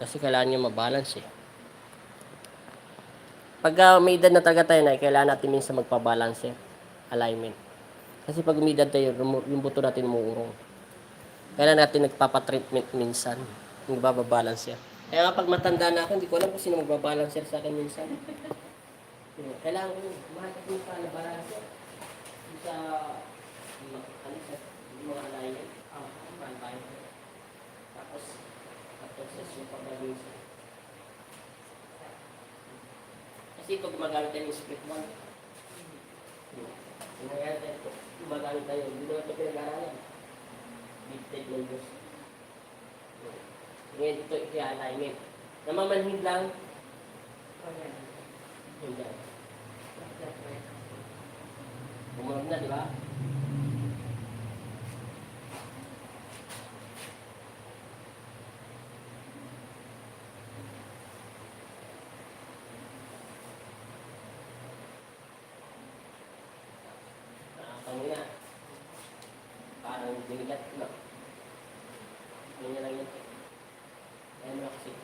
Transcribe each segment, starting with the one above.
Kasi kailangan nyo mabalance eh. Pag may edad na talaga tayo na, kailangan natin minsan magpabalance eh. Alignment. Kasi pag may edad tayo, yung buto natin umuurong. Kailangan natin nagpapatreatment minsan. Yung babalance yan. Kaya nga pag matanda na ako, hindi ko alam kung sino magbabalance sa akin minsan. Kailangan ko mahal ko yung balance yan. Sa mga alignment. Mahal tayo. Tapos yung pag-balance. Kasi pag gumagamit tayo ng split one, gumagamit tayo, hindi naman ito pinag-aralan. Big technologies. Ngayon ito i-alignment. Namamanhid lang. Hindi. Bumulog na, di ba? Pangina. Parang binigat na. Ganyan lang yun. Ayan mo kasi.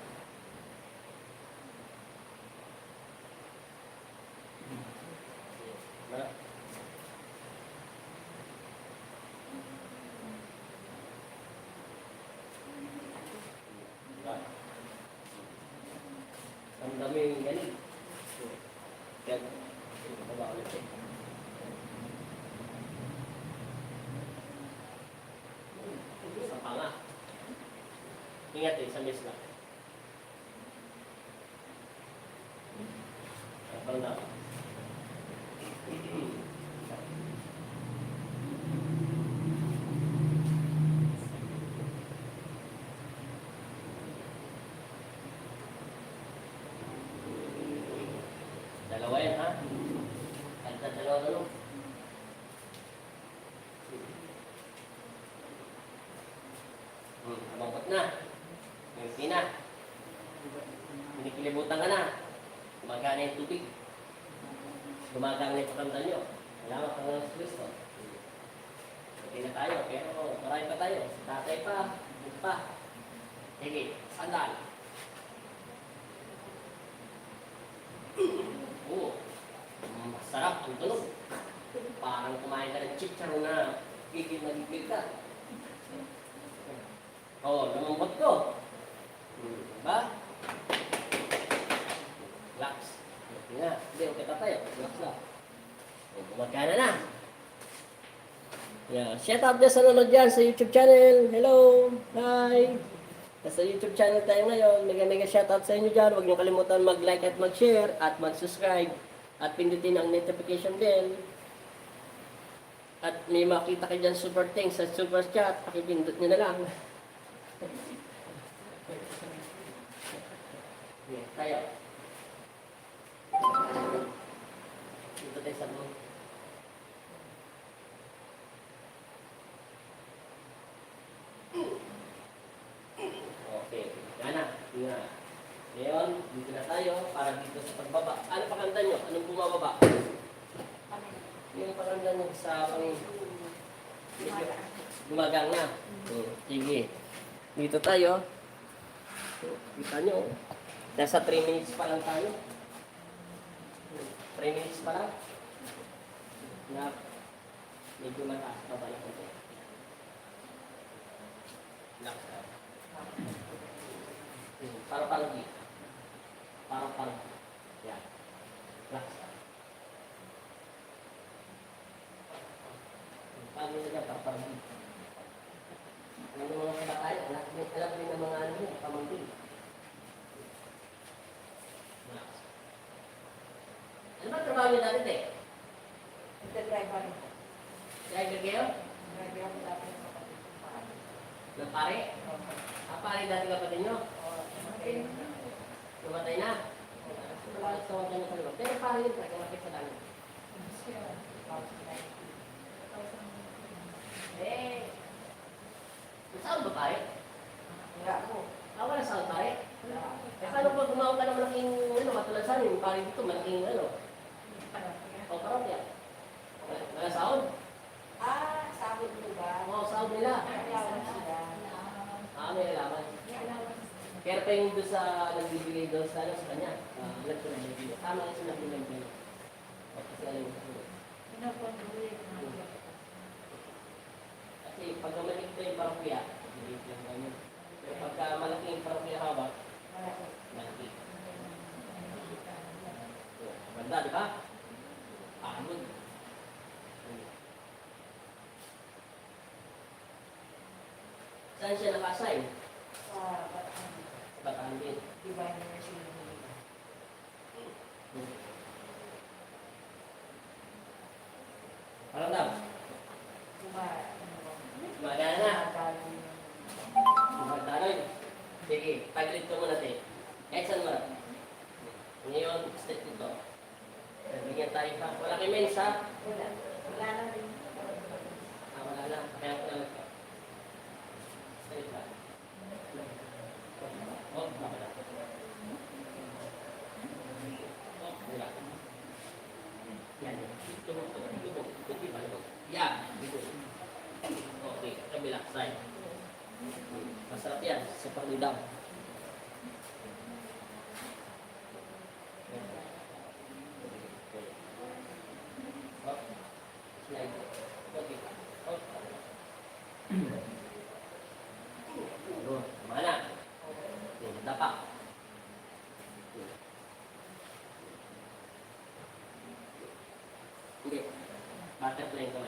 Ang dami yung ganit. Kaya, baba ulit eh. Sa panga. Ingat eh, sa miss lang. Parang na. Dalawa yan ha? Kahit dalawa na lang. Abangkot na. Ngiti na. Pinikilibutan ka na. Gumagana yung tubig. Gumagana yung pakamdan nyo. Salamat ka ng Kristo. Hindi na tayo, pero marami pa tayo. Tatay pa, hindi pa. Sige, sandal. Oo. Masarap ang tunog. Parang kumain ka ng chicharon na gigil na gigil ka. Oo, lumambot ko. Diba? Relax. Hindi, okay tayo. Relax lang. Gumagana na. Yeah. Shout out dyan sa nanonood dyan sa YouTube channel. Hello. Hi. Nasa YouTube channel tayo ngayon. Mega shout out sa inyo dyan. Huwag niyo kalimutan mag-like at mag-share at mag-subscribe. At pindutin ang notification bell. At may makita kayo dyan super thanks sa super chat. Pakipindot nyo na lang. Yeah, tayo. Dito tayo sa mga. Okay. Yan na. Ngayon, dito na tayo para dito sa pagbaba. Ano pakanda nyo? Anong bumababa? Yung pakanda nyo sa gumagang na. Sige. Dito tayo. Kita nyo. Nasa 3 minutes pa lang tayo. 3 minutes pa lang. Na medyo mataas pa ba yung konti. Relax ka. Parang di. Parang. Yan. Relax ka. Paano nyo dyan? Parang di. Ano mga kabatayan? Alam rin ng mga ano yun, pamangkin. Ano ba trabaho nyo dati, te? Nagdadriver. Driver kayo? Driver ako dati ng kapatid ko pa. Ng pare? Pare dati kapatid nyo? Tumatay na? Bakit tumatay na sa lugar? Pero pare yun, nagkamatay sa dami. Saan ba pare? Wala ako. Wala saan pare? Paano pag gumawag ka ng malaking, matulad sa amin, pare dito, malaking, o parokya. Wala sahod? Sahod mo ba? Oo, sahod nila. May allowance sila. May alaman. May allowance. Pero pa rin doon sa nagbibigay doon sa, sa kanya. Alam ko na nagbibigay. Tama yung sinabi ng Pino. Kasi alam ko. Kasi pag malikto yung parokya, maliit lang ganyan. Pero pagka malaki yung parokya hawak, malaki. Ganda, di ba? Pagod. Saan siya naka-assign? Bataan din. Parang daw. Gumagana na. Magdaloy. Sige, taglit ko muna tayo. Kahit saan mo. Ngayon, step ito. Bigyan tayo pa. Wala kay mensa. Wala na. Kaya ko lang ito. Step pa. Oh, wala. Oh, wala. Yan. Yan. Okay, kabila. Side. Masarap yan. Sa pagdidam. Mana? Dapat. Hindi. Butterfly ko.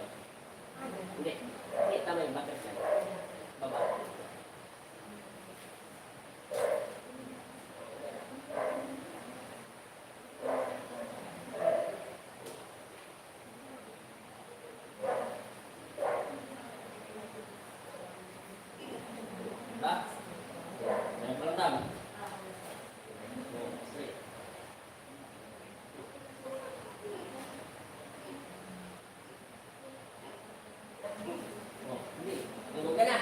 Hindi. Hindi, tama yung butterfly. Baba. Ba? May paramdam. Straight. Oh, hindi. Tulog ka na.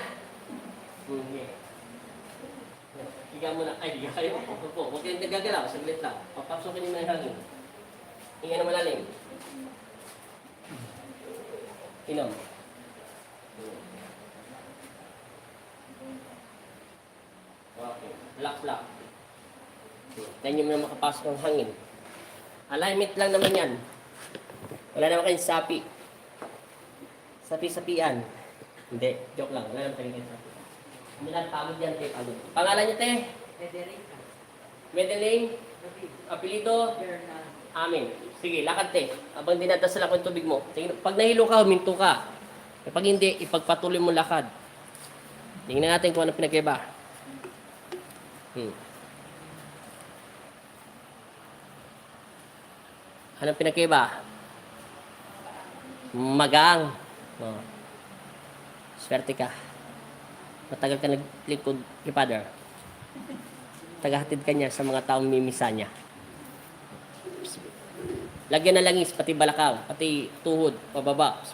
Hindi. Higa muna. Ay, higa kayo. Opo, huwag kayong nagagalaw. Saglit lang. Papapsokin niyo na yung hangin. Hinga na malalim. Inom. Okay. Relax lang. Tignan nyo na makapasok ng hangin. Alignment lang naman yan. Wala naman kayong sapi. Sapi-sapian. Hindi, joke lang. Wala naman kayong sapi. Hindi lang pagod yan, te. Pagod. Pangalan niyo, te? Middle name? Apelido? Amin. Sige, lakad, te. Abang dinadasal ako yung tubig mo. Tingnan, pag nahilo ka, huminto ka. Pag hindi, ipagpatuloy mo lakad. Tingnan natin kung ano pinagkaiba. Anong pinagkaiba? Magang. Oh. Swerte ka. Matagal ka naglingkod kay Father. Tagahatid ka niya sa mga taong mimisa niya. Lagyan na langis, pati balakaw, pati tuhod, pababa.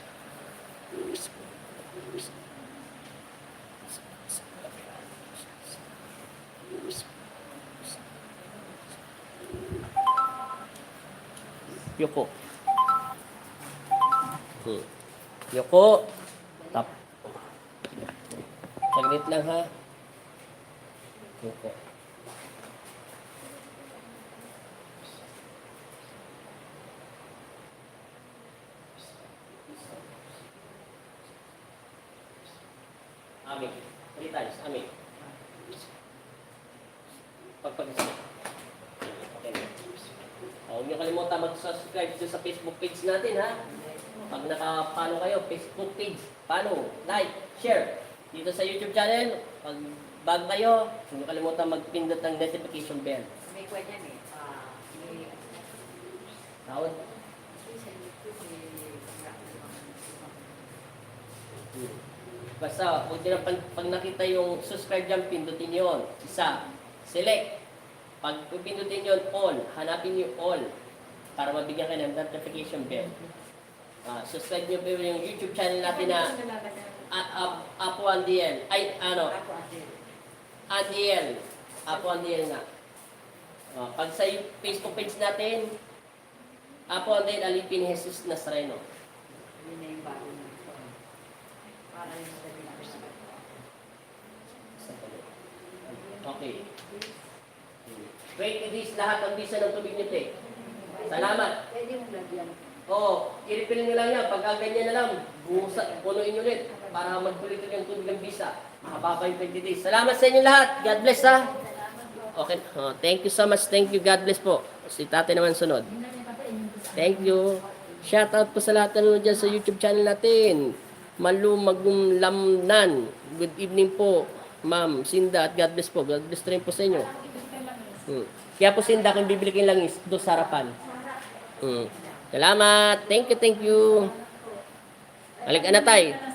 Yoko. Yoko. Tap. Saglit lang ha. Yoko. Amin. 3 times. Amin. Pagpag-isip. Okay. Huwag niyo kalimutan mag-subscribe sa Facebook page natin, ha? Pag nakapalo kayo, Facebook page, follow, like, share. Dito sa YouTube channel, pag bago kayo, huwag niyo kalimutan magpindot ng notification bell. May kanya eh. Tawad. Basta, huwag niyo na pag nakita yung subscribe dyan, pindutin niyo yun. Isa, select. Pag pindutin yun, all. Hanapin niyo all. Para mabigyan kayo ng notification bell. Subscribe niyo po yung YouTube channel natin na Apo Andiel. Ay, ano? Andiel. Apo Andiel na. Pag sa Facebook page natin, Apo Andiel Alipin Jesus Nazareno. Yun na yung bago na ito. Para yung sa Okay. 20 days lahat ang bisa ng tubig niyo, te. Salamat. Pwede mong lagyan. Oo, i-refill nyo lang yan. Pagka ganyan na lang, punuin nyo ulit para magpulitin yung tubig ng bisa. Mahaba yung 20 days. Salamat sa inyo lahat. God bless, ha? Okay. Oh, thank you so much. Thank you. God bless po. Si tate naman sunod. Thank you. Shout out po sa lahat na nanonood dyan sa YouTube channel natin. Malumagumlamnan. Good evening po, Ma'am Sinda, at God bless po. God bless rin po sa inyo. Kaya po Sinda, kung bibili kayong langis, doon sa harapan. Salamat. Thank you, thank you. Balik na tayo.